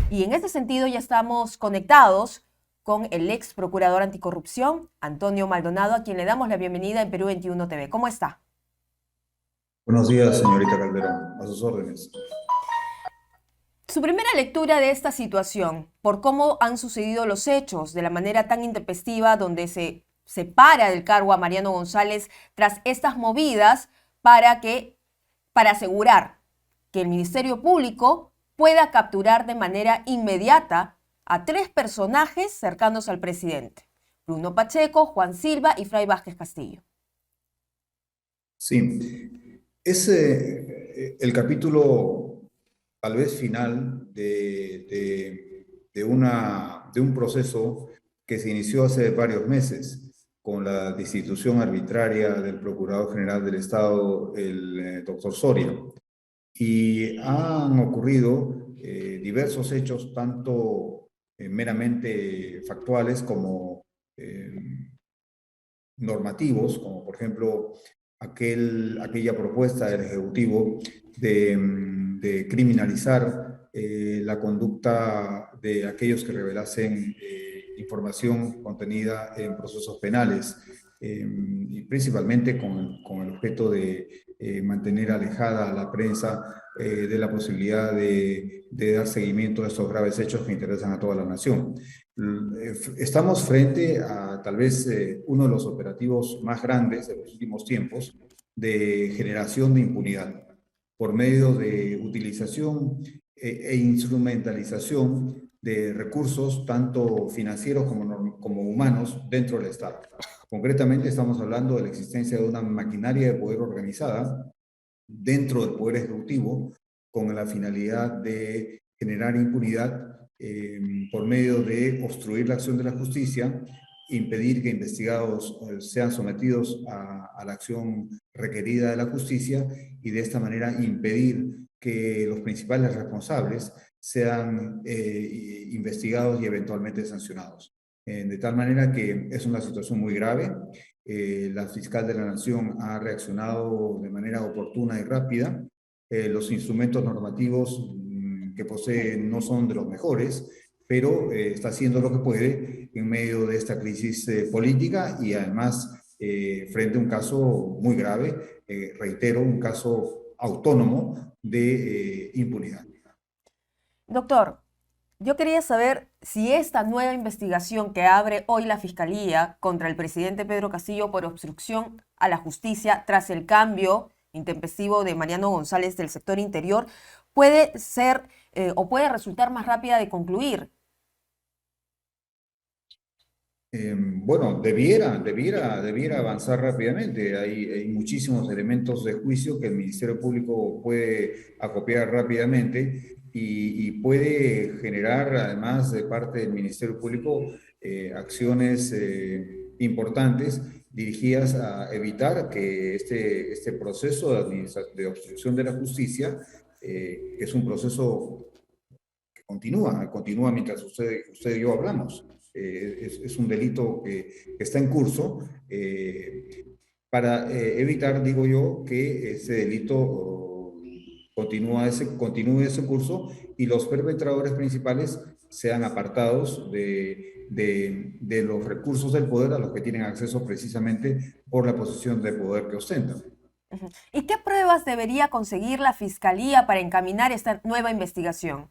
Y en este sentido ya estamos conectados con el ex procurador anticorrupción, Antonio Maldonado, a quien le damos la bienvenida en Perú 21 TV. ¿Cómo está? Buenos días, señorita Calderón. A sus órdenes. Su primera lectura de esta situación, por cómo han sucedido los hechos de la manera tan intempestiva, donde se separa del cargo a Mariano González tras estas movidas para asegurar que el Ministerio Público pueda capturar de manera inmediata a tres personajes cercanos al presidente: Bruno Pacheco, Juan Silva y Fray Vázquez Castillo. Sí, es el capítulo tal vez final de un proceso que se inició hace varios meses con la destitución arbitraria del Procurador General del Estado, el doctor Soria. Y han ocurrido diversos hechos, tanto meramente factuales como normativos, como por ejemplo aquella propuesta del Ejecutivo de criminalizar la conducta de aquellos que revelasen información contenida en procesos penales, y principalmente con el objeto de mantener alejada a la prensa de la posibilidad de dar seguimiento a estos graves hechos que interesan a toda la nación. Estamos frente a tal vez uno de los operativos más grandes de los últimos tiempos de generación de impunidad por medio de utilización e instrumentalización de recursos tanto financieros como humanos dentro del Estado. Concretamente estamos hablando de la existencia de una maquinaria de poder organizada dentro del Poder Ejecutivo con la finalidad de generar impunidad por medio de obstruir la acción de la justicia, impedir que investigados sean sometidos a la acción requerida de la justicia y de esta manera impedir que los principales responsables sean investigados y eventualmente sancionados. De tal manera que es una situación muy grave. La fiscal de la Nación ha reaccionado de manera oportuna y rápida. Los instrumentos normativos que posee no son de los mejores, pero está haciendo lo que puede en medio de esta crisis política y además frente a un caso muy grave, reitero, un caso autónomo de impunidad. Doctor, yo quería saber si esta nueva investigación que abre hoy la Fiscalía contra el presidente Pedro Castillo por obstrucción a la justicia tras el cambio intempestivo de Mariano González del sector interior puede ser o puede resultar más rápida de concluir. Bueno, debiera avanzar rápidamente. Hay muchísimos elementos de juicio que el Ministerio Público puede acopiar rápidamente y puede generar, además de parte del Ministerio Público, acciones importantes dirigidas a evitar que este proceso de obstrucción de la justicia, que es un proceso que continúa mientras usted y yo hablamos. Es un delito que está en curso para evitar, digo yo, que ese delito continúe ese curso y los perpetradores principales sean apartados de los recursos del poder a los que tienen acceso precisamente por la posición de poder que ostentan. ¿Y qué pruebas debería conseguir la Fiscalía para encaminar esta nueva investigación?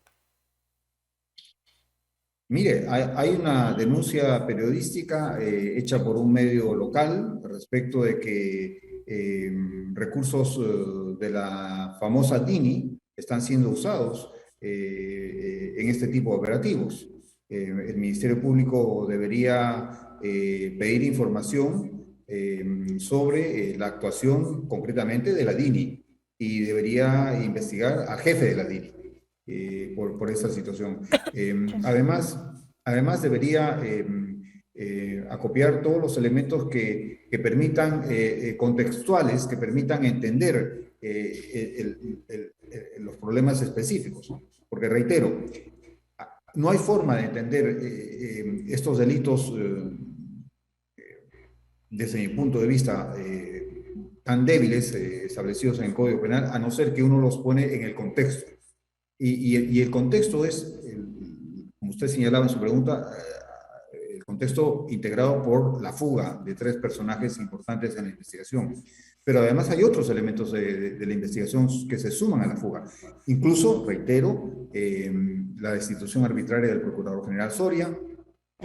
Mire, hay una denuncia periodística hecha por un medio local respecto de que recursos de la famosa DINI están siendo usados en este tipo de operativos. El Ministerio Público debería pedir información sobre la actuación concretamente de la DINI y debería investigar al jefe de la DINI por esa situación. Además debería acopiar todos los elementos que permitan, contextuales, que permitan entender los problemas específicos. Porque reitero, no hay forma de entender estos delitos desde mi punto de vista tan débiles establecidos en el Código Penal, a no ser que uno los pone en el contexto. Y el contexto es usted señalaba en su pregunta, el contexto integrado por la fuga de 3 personajes importantes en la investigación. Pero además hay otros elementos de la investigación que se suman a la fuga. Incluso, reitero, la destitución arbitraria del Procurador General Soria,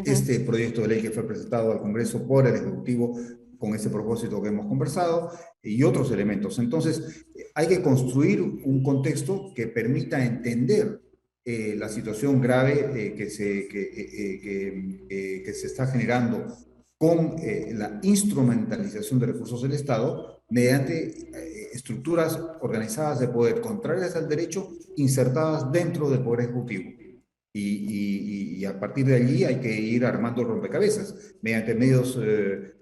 este proyecto de ley que fue presentado al Congreso por el Ejecutivo con ese propósito que hemos conversado, y otros elementos. Entonces, hay que construir un contexto que permita entender la situación grave que se está generando con la instrumentalización de recursos del Estado mediante estructuras organizadas de poder contrarias al derecho insertadas dentro del Poder Ejecutivo. Y a partir de allí hay que ir armando rompecabezas mediante medios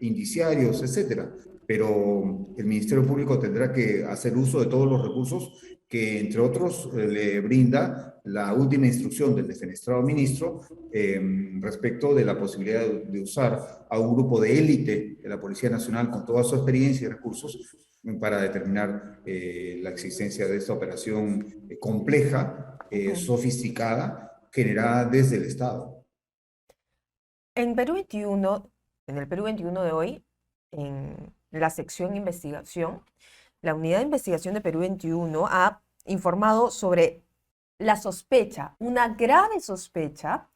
indiciarios, etcétera. Pero el Ministerio Público tendrá que hacer uso de todos los recursos que, entre otros, le brinda la última instrucción del defenestrado ministro respecto de la posibilidad de usar a un grupo de élite de la Policía Nacional con toda su experiencia y recursos para determinar la existencia de esta operación compleja, sofisticada, generada desde el Estado. En Perú 21, en el Perú 21 de hoy, en la sección investigación, la unidad de investigación de Perú 21 ha informado sobre la sospecha, una grave sospecha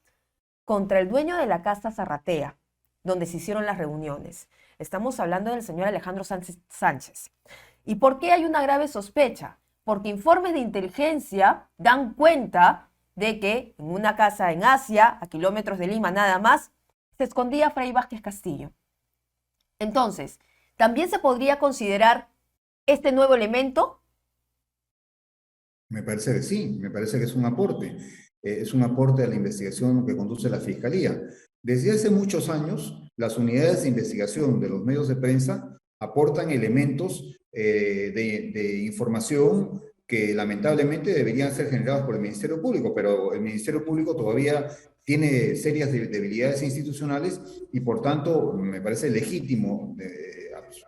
contra el dueño de la casa Zarratea, donde se hicieron las reuniones. Estamos hablando del señor Alejandro Sánchez. ¿Y por qué hay una grave sospecha? Porque informes de inteligencia dan cuenta de que en una casa en Asia, a kilómetros de Lima nada más, se escondía Fray Vázquez Castillo. Entonces, ¿también se podría considerar este nuevo elemento? Me parece que sí, me parece que es un aporte. Es un aporte a la investigación que conduce la Fiscalía. Desde hace muchos años, las unidades de investigación de los medios de prensa aportan elementos de información que lamentablemente deberían ser generados por el Ministerio Público, pero el Ministerio Público todavía tiene serias debilidades institucionales y por tanto me parece legítimo,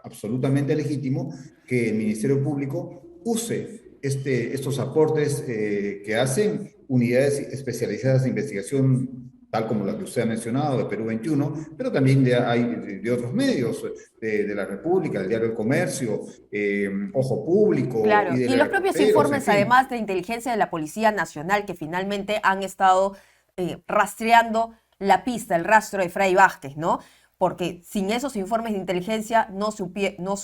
absolutamente legítimo, que el Ministerio Público use estos aportes que hacen unidades especializadas de investigación, tal como la que usted ha mencionado, de Perú 21, pero también hay de otros medios, de la República, del Diario El Comercio, Ojo Público. Claro, y los propios informes, en fin, además de inteligencia de la Policía Nacional, que finalmente han estado rastreando la pista, el rastro de Fray Vázquez, ¿no? Porque sin esos informes de inteligencia no se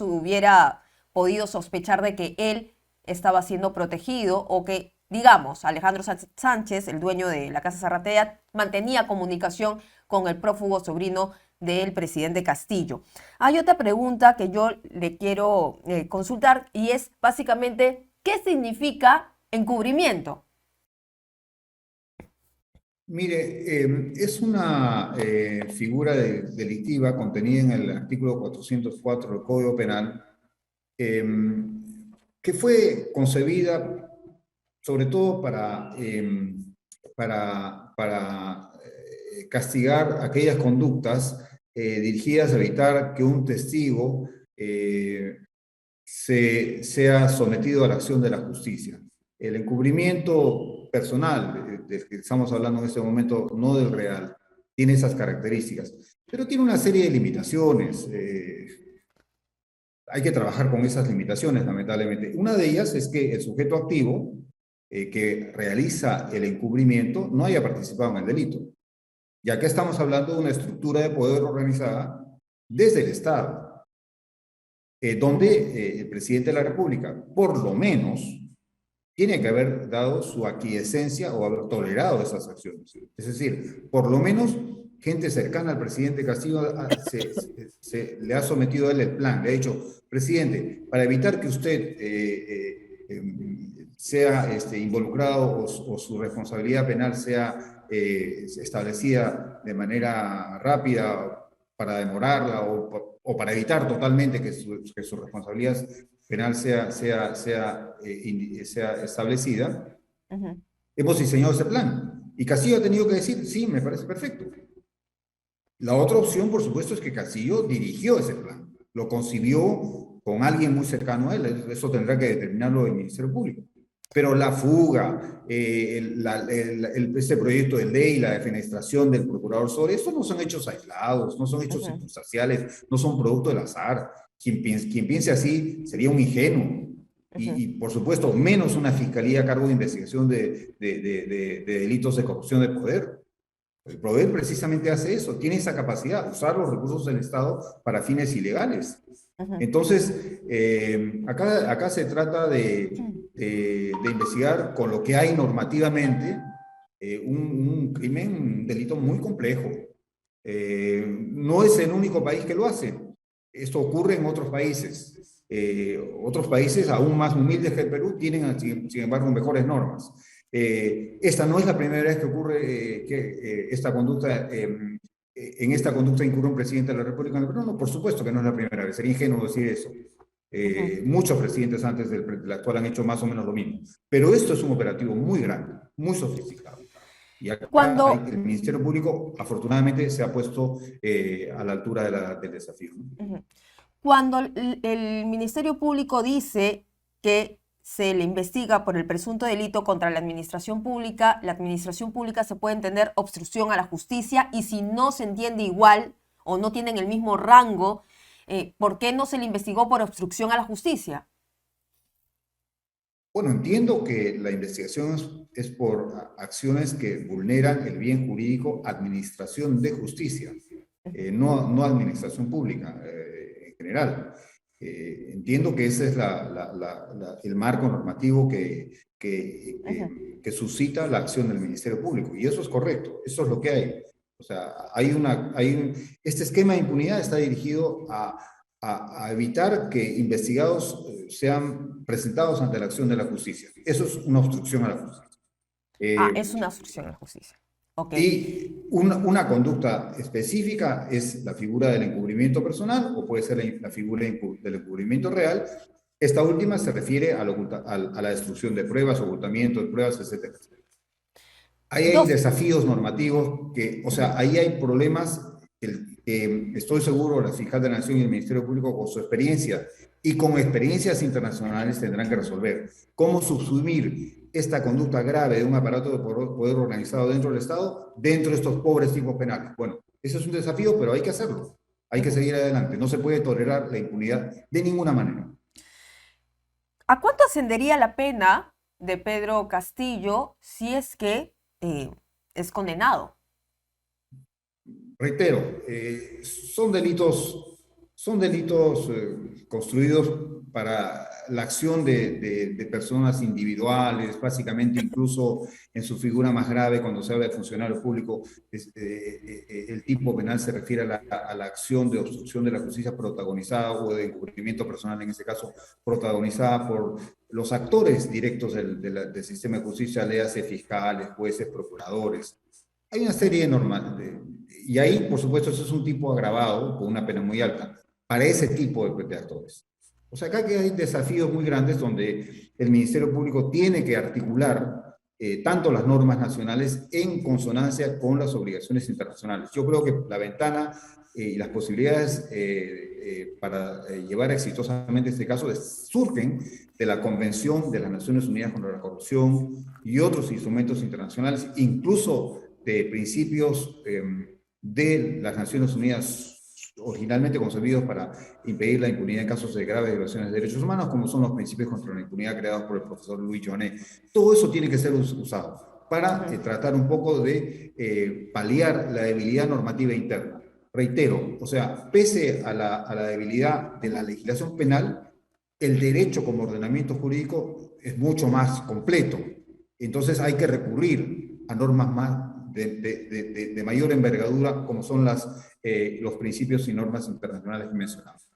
hubiera podido sospechar de que él estaba siendo protegido o que, digamos, Alejandro Sánchez, el dueño de la Casa Zarratea, mantenía comunicación con el prófugo sobrino del presidente Castillo. Hay otra pregunta que yo le quiero consultar y es básicamente, ¿qué significa encubrimiento? Mire, es una figura delictiva contenida en el artículo 404 del Código Penal, que fue concebida sobre todo para castigar aquellas conductas dirigidas a evitar que un testigo sea sometido a la acción de la justicia. El encubrimiento personal, del que estamos hablando en este momento, no del real, tiene esas características, pero tiene una serie de limitaciones. Hay que trabajar con esas limitaciones, lamentablemente. Una de ellas es que el sujeto activo que realiza el encubrimiento no haya participado en el delito, ya que estamos hablando de una estructura de poder organizada desde el Estado, donde el presidente de la República, por lo menos, tiene que haber dado su aquiescencia o haber tolerado esas acciones. Es decir, por lo menos gente cercana al presidente Castillo le ha sometido a él el plan. Le ha dicho, presidente, para evitar que usted sea involucrado o su responsabilidad penal sea establecida de manera rápida para demorarla o para evitar totalmente que su responsabilidad penal sea establecida, hemos diseñado ese plan. Y Castillo ha tenido que decir, sí, me parece perfecto. La otra opción, por supuesto, es que Castillo dirigió ese plan, lo concibió con alguien muy cercano a él, eso tendrá que determinarlo el Ministerio Público. Pero la fuga, este proyecto de ley, la defenestración del procurador Soria, estos no son hechos aislados, no son hechos Ujú, circunstanciales, no son producto del azar. Quien piense así sería un ingenuo. ujú, Por supuesto, menos una fiscalía a cargo de investigación de delitos de corrupción de poder. El poder precisamente hace eso, tiene esa capacidad, usar los recursos del Estado para fines ilegales. ujú, Entonces, acá se trata de investigar con lo que hay normativamente un crimen, un delito muy complejo. No es el único país que lo hace. Esto ocurre en otros países aún más humildes que el Perú tienen, sin embargo, mejores normas. Esta no es la primera vez que ocurre esta conducta, en esta conducta incurre un presidente de la República del Perú. No, por supuesto que no es la primera vez, sería ingenuo decir eso. ujú. Muchos presidentes antes del actual han hecho más o menos lo mismo. Pero esto es un operativo muy grande, muy sofisticado. Y acá Cuando, el Ministerio Público, afortunadamente, se ha puesto a la altura del desafío, ¿no? ujú. Cuando el Ministerio Público dice que se le investiga por el presunto delito contra la administración pública se puede entender obstrucción a la justicia y si no se entiende igual o no tienen el mismo rango, ¿por qué no se le investigó por obstrucción a la justicia? Bueno, entiendo que la investigación es por acciones que vulneran el bien jurídico, administración de justicia, no administración pública en general. Entiendo que ese es el marco normativo Ujú. que suscita la acción del Ministerio Público, y eso es correcto, eso es lo que hay. O sea, este esquema de impunidad está dirigido a evitar que investigados sean presentados ante la acción de la justicia. Eso es una obstrucción a la justicia. Ah, es Eh, una obstrucción a la justicia. Ok. y una conducta específica es la figura del encubrimiento personal o puede ser la figura del encubrimiento real. Esta última se refiere a la destrucción de pruebas, ocultamiento de pruebas, etcétera. Ahí hay Dos. desafíos normativos o Ujú, sea, ahí hay problemas que estoy seguro la fiscal de la Nación y el Ministerio Público con su experiencia y con experiencias internacionales tendrán que resolver. ¿Cómo subsumir esta conducta grave de un aparato de poder organizado dentro del Estado, dentro de estos pobres tipos penales? Bueno, eso es un desafío, pero hay que hacerlo. Hay que ujú. seguir adelante. No se puede tolerar la impunidad de ninguna manera. ¿A cuánto ascendería la pena de Pedro Castillo si es que eh, es condenado? Reitero, son delitos construidos para la acción de personas individuales, básicamente incluso en su figura más grave, cuando se habla de funcionario público, el tipo penal se refiere a la acción de obstrucción de la justicia protagonizada o de encubrimiento personal, en este caso, protagonizada por los actores directos del sistema de justicia, léase fiscales, jueces, procuradores. Hay una serie de normas, y ahí, por supuesto, eso es un tipo agravado con una pena muy alta para ese tipo de actores. O sea, acá que hay desafíos muy grandes donde el Ministerio Público tiene que articular tanto las normas nacionales en consonancia con las obligaciones internacionales. Yo creo que la ventana y las posibilidades para llevar exitosamente este caso surgen de la Convención de las Naciones Unidas contra la Corrupción y otros instrumentos internacionales, incluso de principios de las Naciones Unidas originalmente concebidos para impedir la impunidad en casos de graves violaciones de derechos humanos, como son los principios contra la impunidad creados por el profesor Louis Jonet. Todo eso tiene que ser usado para Ujú. tratar un poco de paliar la debilidad normativa interna. Reitero, o sea, pese a la debilidad de la legislación penal, el derecho como ordenamiento jurídico es mucho más completo. Entonces hay que recurrir a normas más de mayor envergadura, como son los principios y normas internacionales que mencionamos.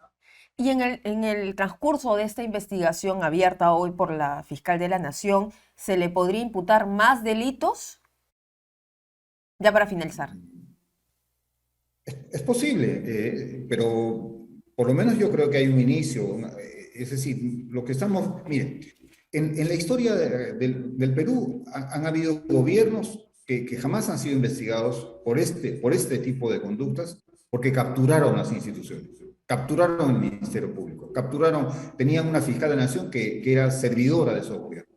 Y en el transcurso de esta investigación abierta hoy por la fiscal de la Nación, ¿se le podría imputar más delitos? Ya para finalizar. Es posible, pero por lo menos yo creo que hay un inicio. Es decir, lo que estamos, miren, en la historia del Perú han habido gobiernos que jamás han sido investigados por este tipo de conductas, porque capturaron las instituciones, capturaron el Ministerio Público, tenían una fiscal de la Nación que era servidora de esos gobiernos.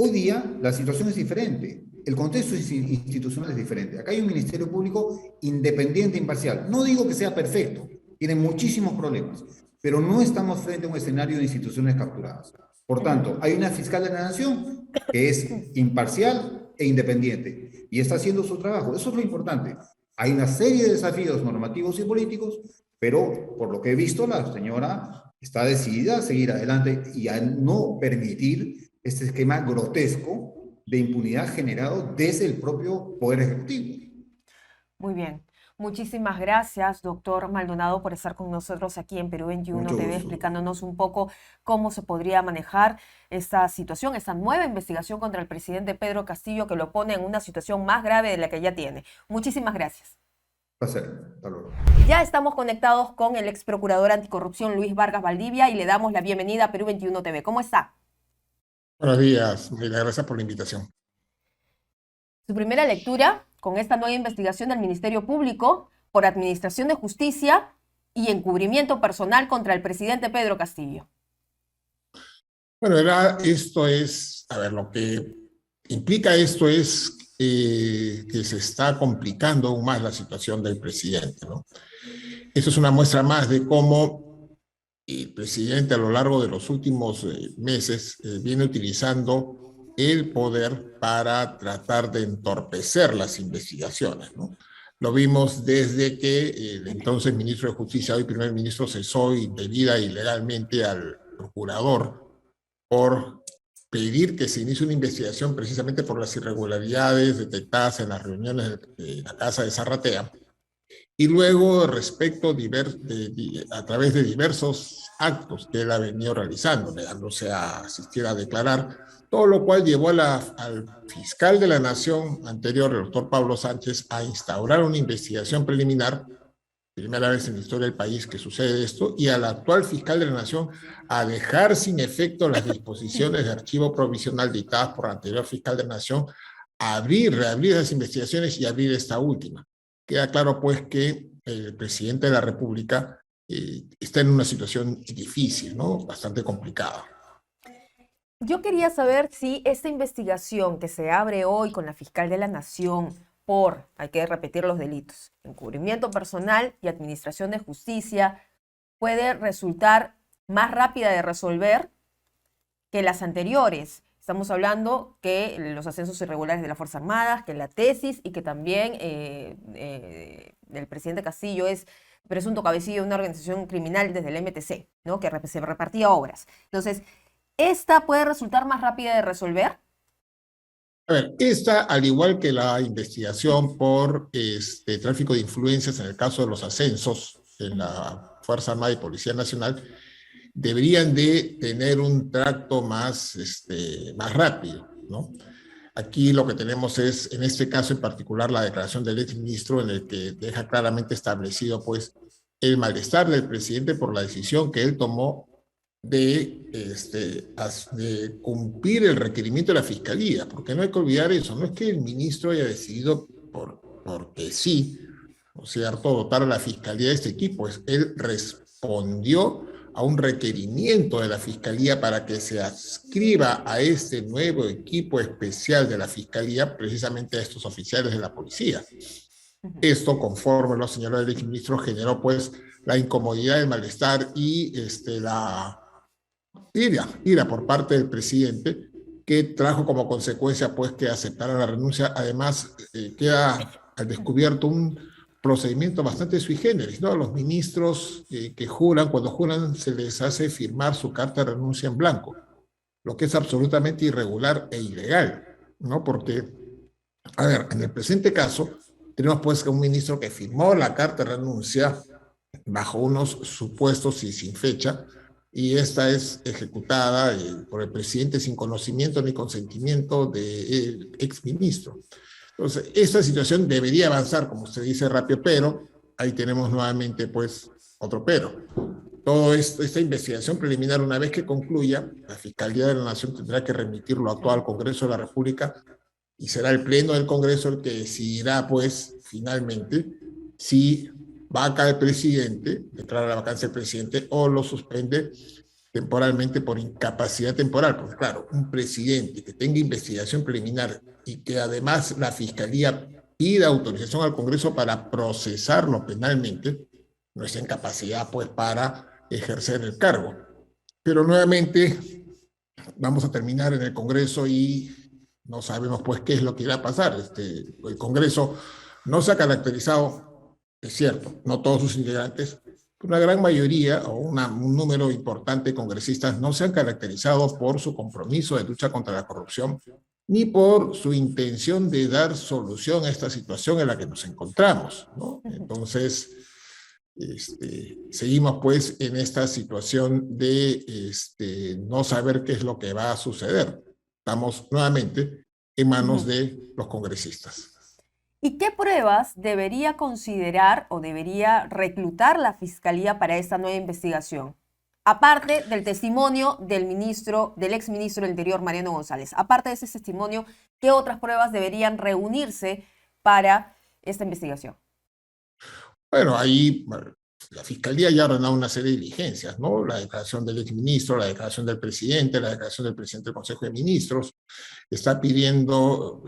Hoy día la situación es diferente. El contexto institucional es diferente. Acá hay un Ministerio Público independiente, imparcial. No digo que sea perfecto, tiene muchísimos problemas, pero no estamos frente a un escenario de instituciones capturadas. Por tanto, hay una fiscal de la Nación que es imparcial e independiente y está haciendo su trabajo. Eso es lo importante. Hay una serie de desafíos normativos y políticos, pero por lo que he visto, la señora está decidida a seguir adelante y a no permitir este esquema grotesco de impunidad generado desde el propio Poder Ejecutivo. Muy bien. Muchísimas gracias, doctor Maldonado, por estar con nosotros aquí en Perú 21 Mucho TV, gusto. explicándonos un poco cómo se podría manejar esta situación, esta nueva investigación contra el presidente Pedro Castillo, que lo pone en una situación más grave de la que ya tiene. Muchísimas gracias. Placer. Hasta luego. Ya estamos conectados con el ex procurador anticorrupción Luis Vargas Valdivia y le damos la bienvenida a Perú 21 TV. ¿Cómo está? Buenos días, Mira, gracias por la invitación. Su primera lectura con esta nueva investigación del Ministerio Público por administración de justicia y encubrimiento personal contra el presidente Pedro Castillo. Bueno, esto es, a ver, lo que implica esto es que se está complicando aún más la situación del presidente, ¿no? Esto es una muestra más de cómo el presidente a lo largo de los últimos meses viene utilizando el poder para tratar de entorpecer las investigaciones, ¿no? Lo vimos desde que el entonces ministro de Justicia, hoy primer ministro, cesó indebida e ilegalmente al procurador por pedir que se inicie una investigación precisamente por las irregularidades detectadas en las reuniones de la Casa de Zarratea. Y luego, respecto a través de diversos actos que él ha venido realizando, negándose a asistir a declarar, todo lo cual llevó al fiscal de la Nación anterior, el doctor Pablo Sánchez, a instaurar una investigación preliminar, primera vez en la historia del país que sucede esto, y al actual fiscal de la Nación a dejar sin efecto las disposiciones de archivo provisional dictadas por el anterior fiscal de la Nación, reabrir las investigaciones y abrir esta última. Queda claro, pues, que el presidente de la República está en una situación difícil, ¿no? Bastante complicada. Yo quería saber si esta investigación que se abre hoy con la fiscal de la Nación por, hay que repetir los delitos, encubrimiento personal y administración de justicia, puede resultar más rápida de resolver que las anteriores. Estamos hablando que los ascensos irregulares de las Fuerzas Armadas, que la tesis y que también el presidente Castillo es presunto cabecilla de una organización criminal desde el MTC, ¿no? Que se repartía obras. Entonces, ¿esta puede resultar más rápida de resolver? A ver, esta, al igual que la investigación por tráfico de influencias en el caso de los ascensos en la Fuerza Armada y Policía Nacional, deberían de tener un tracto más rápido, ¿no? Aquí lo que tenemos es, en este caso en particular, la declaración del exministro en el que deja claramente establecido, pues, el malestar del presidente por la decisión que él tomó de cumplir el requerimiento de la Fiscalía, porque no hay que olvidar eso, no es que el ministro haya decidido porque sí, ¿no es cierto?, dotar a la Fiscalía de este equipo, él respondió a un requerimiento de la Fiscalía para que se adscriba a este nuevo equipo especial de la Fiscalía precisamente a estos oficiales de la policía. Esto, conforme lo señaló el exministro, generó pues la incomodidad, el malestar y la ira por parte del presidente, que trajo como consecuencia pues que aceptara la renuncia. Además, queda al descubierto un procedimiento bastante sui generis, ¿no? A los ministros que juran, cuando juran se les hace firmar su carta de renuncia en blanco, lo que es absolutamente irregular e ilegal, ¿no? Porque, a ver, en el presente caso, tenemos pues un ministro que firmó la carta de renuncia bajo unos supuestos y sin fecha, y esta es ejecutada por el presidente sin conocimiento ni consentimiento del exministro. Entonces, esta situación debería avanzar, como usted dice, rápido, pero ahí tenemos nuevamente, pues, otro pero. Todo esta investigación preliminar, una vez que concluya, la Fiscalía de la Nación tendrá que remitirlo a todo al Congreso de la República y será el Pleno del Congreso el que decidirá, pues, finalmente, si vaca el presidente, declara la vacancia del presidente o lo suspende temporalmente por incapacidad temporal, porque claro, un presidente que tenga investigación preliminar y que además la Fiscalía pida autorización al Congreso para procesarlo penalmente, no es incapacidad pues para ejercer el cargo. Pero nuevamente vamos a terminar en el Congreso y no sabemos pues qué es lo que irá a pasar. El Congreso no se ha caracterizado, es cierto, no todos sus integrantes, una gran mayoría o un número importante de congresistas no se han caracterizado por su compromiso de lucha contra la corrupción ni por su intención de dar solución a esta situación en la que nos encontramos, ¿no? Entonces, seguimos pues en esta situación de no saber qué es lo que va a suceder. Estamos nuevamente en manos de los congresistas. ¿Y qué pruebas debería considerar o debería reclutar la Fiscalía para esta nueva investigación? Aparte del testimonio del exministro del Interior, Mariano González. Aparte de ese testimonio, ¿qué otras pruebas deberían reunirse para esta investigación? Bueno, ahí la Fiscalía ya ha ordenado una serie de diligencias, ¿no? La declaración del exministro, la declaración del presidente, la declaración del presidente del Consejo de Ministros, está pidiendo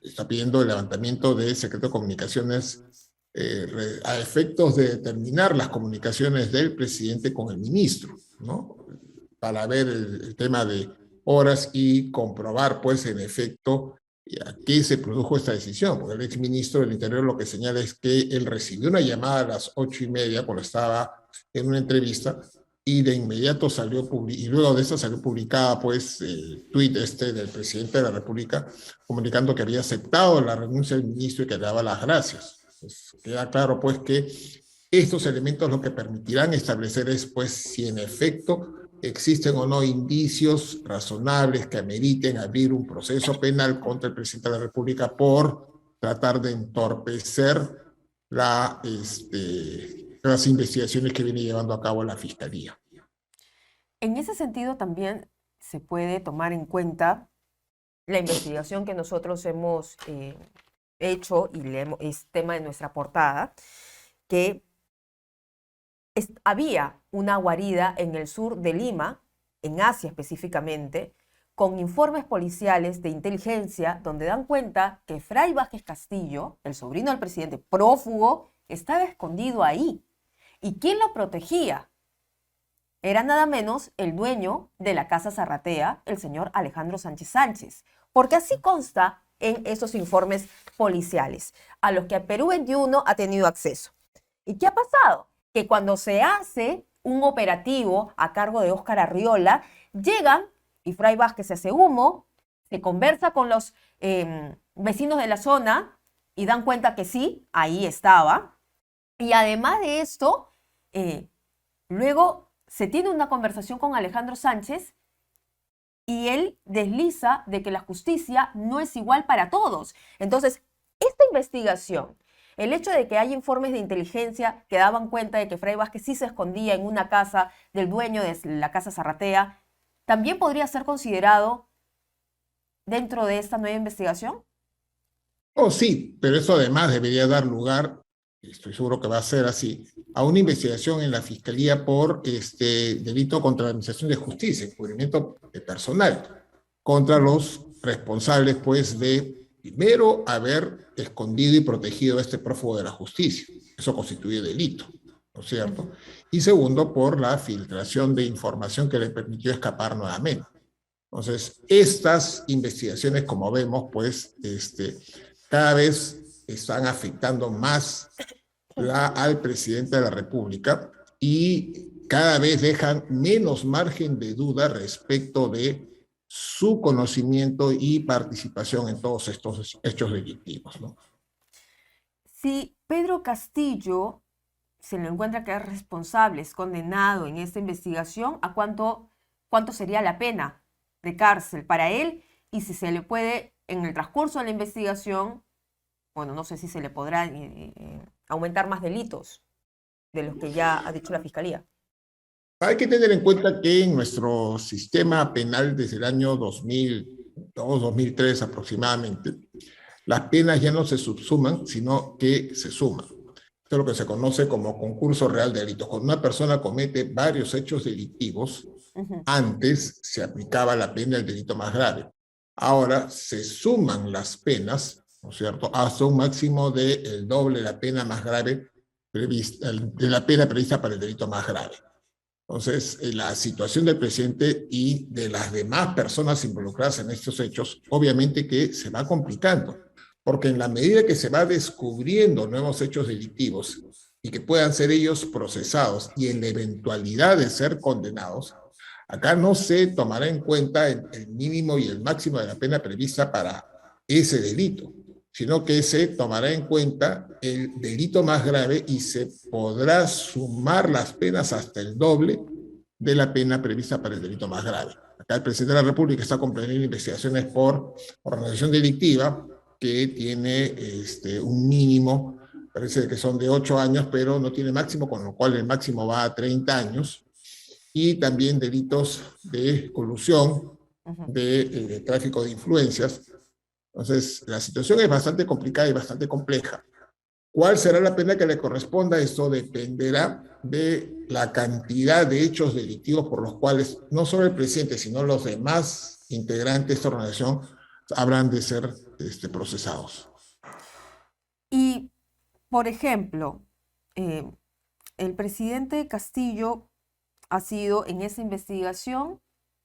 el levantamiento de secreto de comunicaciones a efectos de determinar las comunicaciones del presidente con el ministro, ¿no? Para ver el tema de horas y comprobar, pues, en efecto, a qué se produjo esta decisión, porque el exministro del Interior lo que señala es que él recibió una llamada a las 8:30 cuando estaba en una entrevista y de inmediato y luego de esta salió publicada pues el tuit del presidente de la República comunicando que había aceptado la renuncia del ministro y que le daba las gracias. Pues queda claro pues que estos elementos lo que permitirán establecer es pues si en efecto existen o no indicios razonables que ameriten abrir un proceso penal contra el presidente de la República por tratar de entorpecer las investigaciones que viene llevando a cabo la Fiscalía. En ese sentido también se puede tomar en cuenta la investigación que nosotros hemos hecho y es tema de nuestra portada, que había una guarida en el sur de Lima, en Asia específicamente, con informes policiales de inteligencia donde dan cuenta que Fray Vázquez Castillo, el sobrino del presidente prófugo, estaba escondido ahí. ¿Y quién lo protegía? Era nada menos el dueño de la Casa Zarratea, el señor Alejandro Sánchez Sánchez, porque así consta en esos informes policiales, a los que Perú 21 ha tenido acceso. ¿Y qué ha pasado? Que cuando se hace un operativo a cargo de Óscar Arriola, llegan y Fray Vázquez se hace humo, se conversa con los vecinos de la zona y dan cuenta que sí, ahí estaba. Y además de esto, luego se tiene una conversación con Alejandro Sánchez y él desliza de que la justicia no es igual para todos. Entonces, esta investigación, el hecho de que hay informes de inteligencia que daban cuenta de que Fray Vázquez sí se escondía en una casa del dueño de la Casa Zarratea, ¿también podría ser considerado dentro de esta nueva investigación? Oh, sí, pero eso además debería dar lugar, estoy seguro que va a ser así, a una investigación en la Fiscalía por delito contra la Administración de Justicia, encubrimiento personal, contra los responsables, pues, de primero haber escondido y protegido a este prófugo de la justicia. Eso constituye delito, ¿no es cierto? Y segundo, por la filtración de información que le permitió escapar nuevamente. Entonces, estas investigaciones, como vemos, pues, cada vez están afectando más al presidente de la República y cada vez dejan menos margen de duda respecto de su conocimiento y participación en todos estos hechos delictivos, ¿no? Si Pedro Castillo se le encuentra que es responsable, es condenado en esta investigación, ¿a cuánto sería la pena de cárcel para él? Y si se le puede, en el transcurso de la investigación, bueno, no sé si se le podrá aumentar más delitos de los que ya ha dicho la Fiscalía. Hay que tener en cuenta que en nuestro sistema penal desde el año 2002-2003 aproximadamente, las penas ya no se subsuman, sino que se suman. Esto es lo que se conoce como concurso real de delitos. Cuando una persona comete varios hechos delictivos, Ujú. Antes se aplicaba la pena del delito más grave. Ahora se suman las penas, ¿no es cierto?, hasta un máximo del doble de la pena más grave prevista, de la pena prevista para el delito más grave. Entonces, la situación del presidente y de las demás personas involucradas en estos hechos, obviamente que se va complicando, porque en la medida que se va descubriendo nuevos hechos delictivos y que puedan ser ellos procesados y en la eventualidad de ser condenados, acá no se tomará en cuenta el mínimo y el máximo de la pena prevista para ese delito, sino que se tomará en cuenta el delito más grave y se podrá sumar las penas hasta el doble de la pena prevista para el delito más grave. Acá el presidente de la República está comprendiendo investigaciones por organización delictiva que tiene un mínimo, parece que son de 8 años, pero no tiene máximo, con lo cual el máximo va a 30 años, y también delitos de colusión, Ujú. de tráfico de influencias. Entonces, la situación es bastante complicada y bastante compleja. ¿Cuál será la pena que le corresponda? Esto dependerá de la cantidad de hechos delictivos por los cuales no solo el presidente, sino los demás integrantes de esta organización habrán de ser procesados. Y, por ejemplo, eh, el presidente Castillo ha sido en esa investigación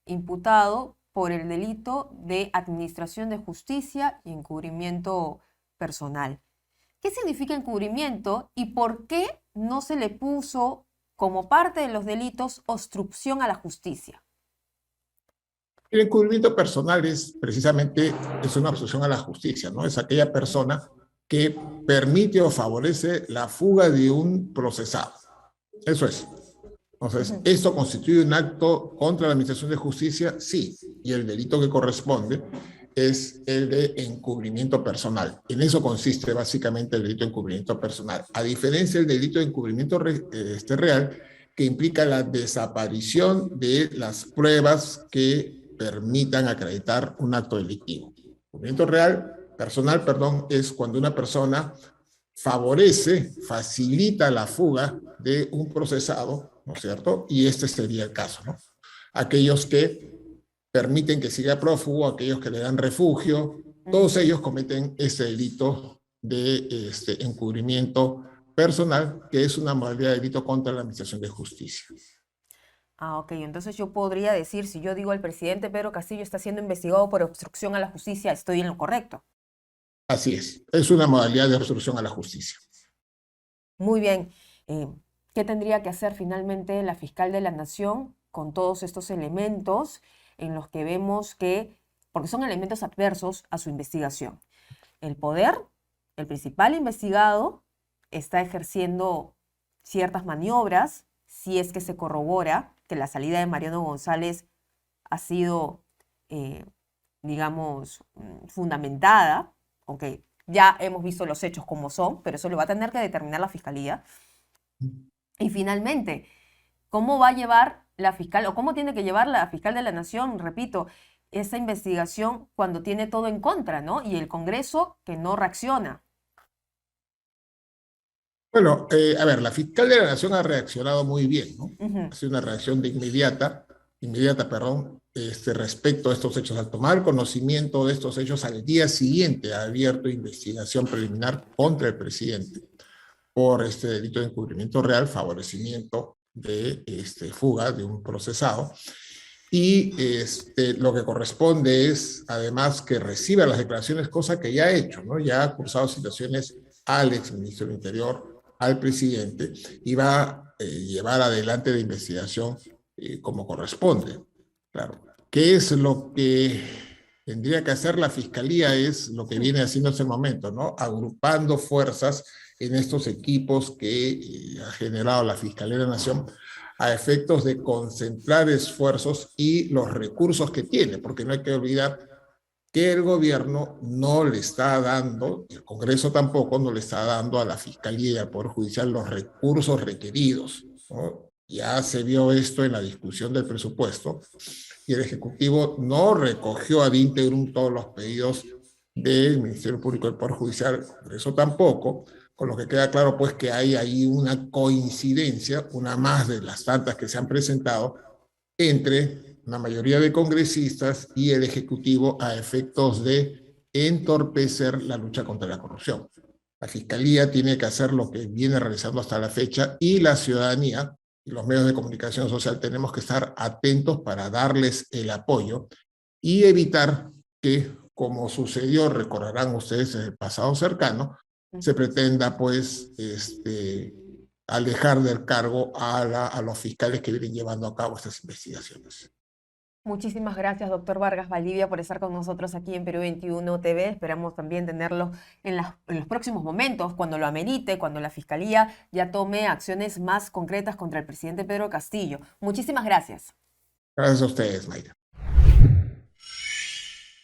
imputado por el delito de administración de justicia y encubrimiento personal. ¿Qué significa encubrimiento y por qué no se le puso como parte de los delitos obstrucción a la justicia? El encubrimiento personal es precisamente una obstrucción a la justicia, ¿no? Es aquella persona que permite o favorece la fuga de un procesado. Eso es. Entonces, ¿esto constituye un acto contra la administración de justicia? Sí, y el delito que corresponde es el de encubrimiento personal. En eso consiste básicamente el delito de encubrimiento personal, a diferencia del delito de encubrimiento real, que implica la desaparición de las pruebas que permitan acreditar un acto delictivo. Encubrimiento personal, es cuando una persona favorece, facilita la fuga de un procesado, ¿no es cierto? Y este sería el caso, ¿no? Aquellos que permiten que siga prófugo, aquellos que le dan refugio, todos ellos cometen este delito de encubrimiento personal, que es una modalidad de delito contra la administración de justicia. Ah, ok. Entonces yo podría decir, si yo digo el presidente Pedro Castillo está siendo investigado por obstrucción a la justicia, estoy en lo correcto. Así es una modalidad de obstrucción a la justicia. Muy bien. ¿Qué tendría que hacer finalmente la fiscal de la Nación con todos estos elementos en los que vemos que, porque son elementos adversos a su investigación? El poder, el principal investigado, está ejerciendo ciertas maniobras, si es que se corrobora que la salida de Mariano González ha sido, digamos, fundamentada, aunque ya hemos visto los hechos como son, pero eso lo va a tener que determinar la fiscalía. Y finalmente, ¿cómo va a llevar la fiscal, o cómo tiene que llevar la fiscal de la Nación, repito, esa investigación cuando tiene todo en contra, ¿no? Y el Congreso que no reacciona. Bueno, a ver, la fiscal de la Nación ha reaccionado muy bien, ¿no? Ujú. Ha sido una reacción inmediata, respecto a estos hechos. Al tomar conocimiento de estos hechos, al día siguiente ha abierto investigación preliminar contra el presidente por este delito de encubrimiento real, favorecimiento de fuga de un procesado. Y lo que corresponde es, además, que reciba las declaraciones, cosa que ya ha hecho, ¿no? Ya ha cursado citaciones al exministro del Interior, al presidente, y va a llevar adelante la investigación como corresponde. Claro. ¿Qué es lo que tendría que hacer la Fiscalía? Es lo que viene haciendo en ese momento, ¿no? Agrupando fuerzas en estos equipos que ha generado la Fiscalía de la Nación a efectos de concentrar esfuerzos y los recursos que tiene, porque no hay que olvidar que el gobierno no le está dando, el Congreso tampoco, no le está dando a la Fiscalía y al Poder Judicial los recursos requeridos, ¿no? Ya se vio esto en la discusión del presupuesto y el Ejecutivo no recogió ad integrum todos los pedidos del Ministerio Público y del Poder Judicial, el Congreso tampoco, con lo que queda claro pues que hay ahí una coincidencia, una más de las tantas que se han presentado, entre una mayoría de congresistas y el Ejecutivo a efectos de entorpecer la lucha contra la corrupción. La Fiscalía tiene que hacer lo que viene realizando hasta la fecha y la ciudadanía y los medios de comunicación social tenemos que estar atentos para darles el apoyo y evitar que, como sucedió, recordarán ustedes en el pasado cercano, se pretenda pues alejar del cargo a los fiscales que vienen llevando a cabo estas investigaciones. Muchísimas gracias, doctor Vargas Valdivia, por estar con nosotros aquí en Perú 21 TV. Esperamos también tenerlo en los próximos momentos, cuando lo amerite, cuando la Fiscalía ya tome acciones más concretas contra el presidente Pedro Castillo. Muchísimas gracias. Gracias a ustedes, Mayra.